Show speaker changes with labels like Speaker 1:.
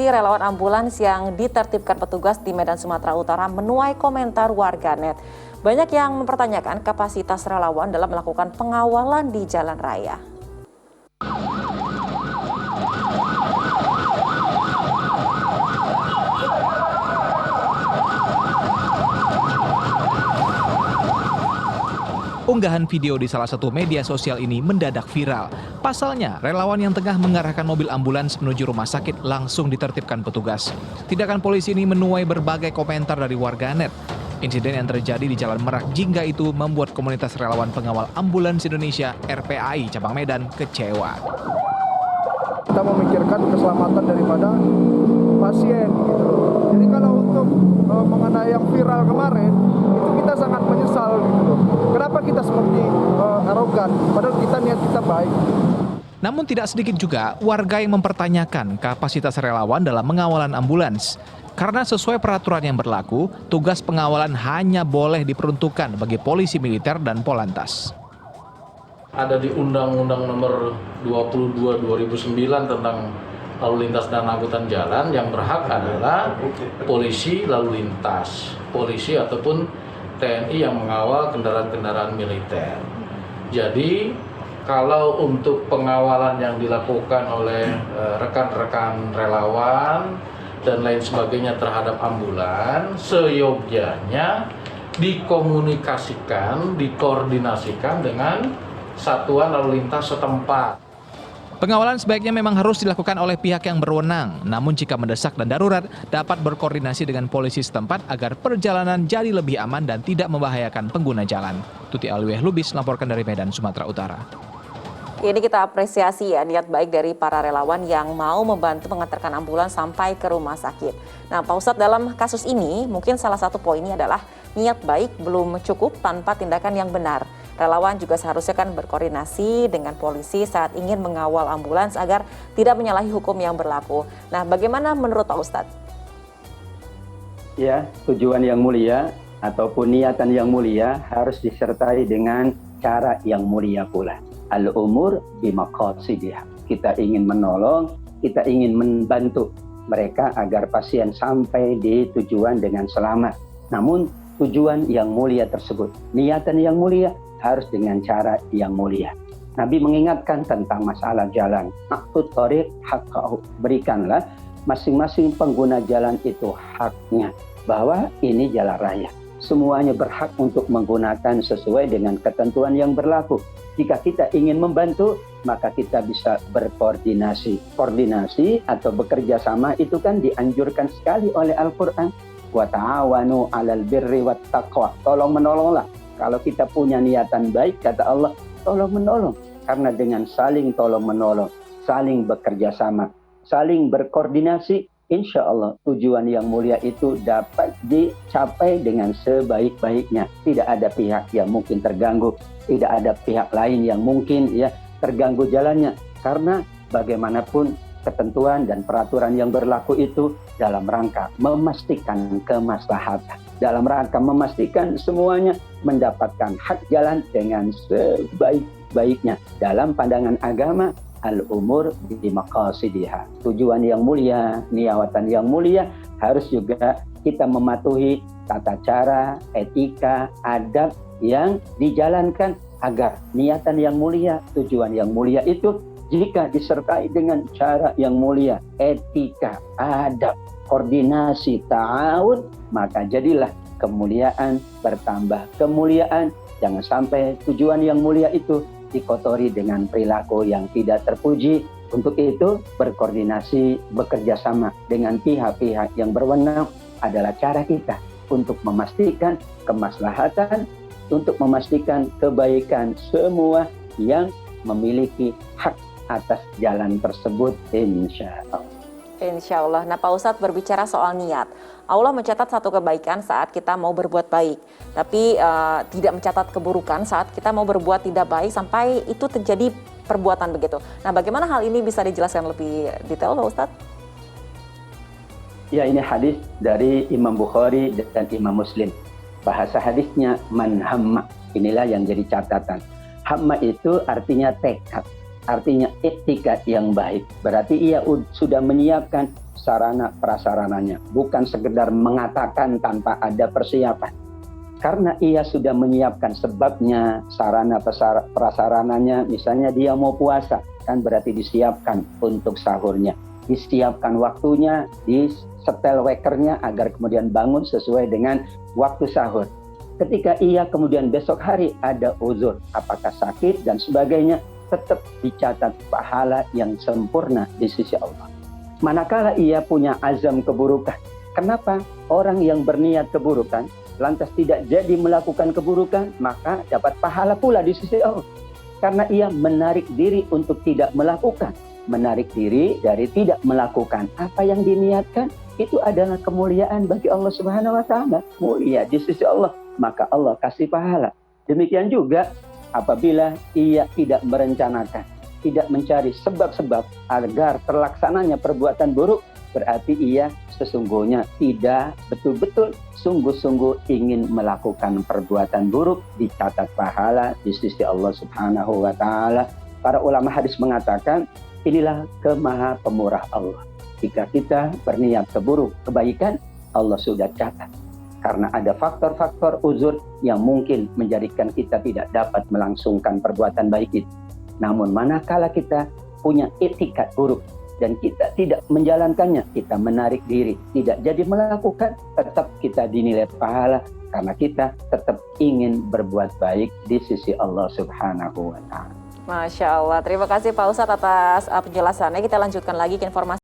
Speaker 1: aksi relawan ambulans yang ditertibkan petugas di Medan, Sumatera Utara menuai komentar warganet. Banyak yang mempertanyakan kapasitas relawan dalam melakukan pengawalan di jalan raya.
Speaker 2: Unggahan video di salah satu media sosial ini mendadak viral. Pasalnya, relawan yang tengah mengarahkan mobil ambulans menuju rumah sakit langsung ditertibkan petugas. Tindakan polisi ini menuai berbagai komentar dari warganet. Insiden yang terjadi di Jalan Merak Jingga itu membuat komunitas relawan pengawal ambulans Indonesia RPAI Cabang Medan kecewa.
Speaker 3: Kita memikirkan keselamatan daripada pasien gitu. Jadi kalau untuk mengenai yang viral kemarin itu kita sangat menyesal gitu. Kenapa kita seperti arogan padahal niat kita baik.
Speaker 2: Namun tidak sedikit juga warga yang mempertanyakan kapasitas relawan dalam pengawalan ambulans. Karena sesuai peraturan yang berlaku, tugas pengawalan hanya boleh diperuntukkan bagi polisi militer dan Polantas.
Speaker 4: Ada di Undang-Undang Nomor 22 2009 tentang lalu lintas dan angkutan jalan, yang berhak adalah polisi lalu lintas, polisi ataupun TNI yang mengawal kendaraan-kendaraan militer. Jadi kalau untuk pengawalan yang dilakukan oleh rekan-rekan relawan dan lain sebagainya terhadap ambulans, seyogyanya dikomunikasikan, dikoordinasikan dengan satuan lalu lintas setempat.
Speaker 2: Pengawalan sebaiknya memang harus dilakukan oleh pihak yang berwenang, namun jika mendesak dan darurat, dapat berkoordinasi dengan polisi setempat agar perjalanan jadi lebih aman dan tidak membahayakan pengguna jalan. Tuti Alwieh Lubis melaporkan dari Medan, Sumatera Utara.
Speaker 1: Ini kita apresiasi ya niat baik dari para relawan yang mau membantu mengantarkan ambulans sampai ke rumah sakit. Nah Pak Ustadz, dalam kasus ini mungkin salah satu poinnya adalah niat baik belum cukup tanpa tindakan yang benar. Relawan juga seharusnya kan berkoordinasi dengan polisi saat ingin mengawal ambulans agar tidak menyalahi hukum yang berlaku. Nah bagaimana menurut Pak Ustadz?
Speaker 5: Ya, tujuan yang mulia ataupun niatan yang mulia harus disertai dengan cara yang mulia pula. Al-umur bimaqasidiha. Kita ingin menolong, kita ingin membantu mereka agar pasien sampai di tujuan dengan selamat. Namun tujuan yang mulia tersebut, niatan yang mulia harus dengan cara yang mulia. Nabi mengingatkan tentang masalah jalan. Aqtut thariq haqqahu. Berikanlah masing-masing pengguna jalan itu haknya. Bahwa ini jalan raya. Semuanya berhak untuk menggunakan sesuai dengan ketentuan yang berlaku. Jika kita ingin membantu, maka kita bisa berkoordinasi. Koordinasi atau bekerja sama itu kan dianjurkan sekali oleh Al-Quran. Wa ta'awanu 'alal birri wat taqwa. Tolong menolonglah. Kalau kita punya niatan baik, kata Allah, tolong menolong. Karena dengan saling tolong menolong, saling bekerja sama, saling berkoordinasi, insya Allah tujuan yang mulia itu dapat dicapai dengan sebaik-baiknya. Tidak ada pihak yang mungkin terganggu, tidak ada pihak lain yang mungkin terganggu jalannya. Karena bagaimanapun ketentuan dan peraturan yang berlaku itu dalam rangka memastikan kemaslahatan, dalam rangka memastikan semuanya mendapatkan hak jalan dengan sebaik-baiknya. Dalam pandangan agama, al-umur bimaqasidiha. Tujuan yang mulia, niatan yang mulia harus juga kita mematuhi tata cara, etika, adab yang dijalankan agar niatan yang mulia, tujuan yang mulia itu jika disertai dengan cara yang mulia, etika, adab, koordinasi, ta'awun, maka jadilah kemuliaan bertambah kemuliaan. Jangan sampai tujuan yang mulia itu dikotori dengan perilaku yang tidak terpuji. Untuk itu, berkoordinasi, bekerja sama dengan pihak-pihak yang berwenang adalah cara kita untuk memastikan kemaslahatan, untuk memastikan kebaikan semua yang memiliki hak atas jalan tersebut, insya Allah.
Speaker 1: Insya Allah. Nah Pak Ustadz, berbicara soal niat, Allah mencatat satu kebaikan saat kita mau berbuat baik, tapi tidak mencatat keburukan saat kita mau berbuat tidak baik sampai itu terjadi perbuatan begitu. Nah bagaimana hal ini bisa dijelaskan lebih detail Pak Ustadz?
Speaker 5: Ya, ini hadis dari Imam Bukhari dan Imam Muslim. Bahasa hadisnya man hamma. Inilah yang jadi catatan. Hamma itu artinya tekad, artinya etika yang baik. Berarti ia sudah menyiapkan sarana prasarananya, bukan sekedar mengatakan tanpa ada persiapan. Karena ia sudah menyiapkan sebabnya, sarana prasarananya, misalnya dia mau puasa, kan berarti disiapkan untuk sahurnya, disiapkan waktunya, disetel wekernya agar kemudian bangun sesuai dengan waktu sahur. Ketika ia kemudian besok hari ada uzur, apakah sakit dan sebagainya, tetap dicatat pahala yang sempurna di sisi Allah. Manakala ia punya azam keburukan, kenapa orang yang berniat keburukan lantas tidak jadi melakukan keburukan, maka dapat pahala pula di sisi Allah. Karena ia menarik diri untuk tidak melakukan, menarik diri dari tidak melakukan apa yang diniatkan, itu adalah kemuliaan bagi Allah Subhanahu wa taala, mulia di sisi Allah, maka Allah kasih pahala. Demikian juga apabila ia tidak merencanakan, tidak mencari sebab-sebab agar terlaksananya perbuatan buruk, berarti ia sesungguhnya tidak betul-betul sungguh-sungguh ingin melakukan perbuatan buruk, dicatat pahala di sisi Allah Subhanahu wa taala. Para ulama hadis mengatakan, inilah kemaha pemurah Allah. Jika kita berniat kebaikan, Allah sudah catat. Karena ada faktor-faktor uzur yang mungkin menjadikan kita tidak dapat melangsungkan perbuatan baik itu. Namun manakala kita punya etikat buruk dan kita tidak menjalankannya, kita menarik diri, tidak jadi melakukan, tetap kita dinilai pahala karena kita tetap ingin berbuat baik di sisi Allah Subhanahu wa taala.
Speaker 1: Masya Allah, terima kasih Pak Ustadz atas penjelasannya. Kita lanjutkan lagi ke informasi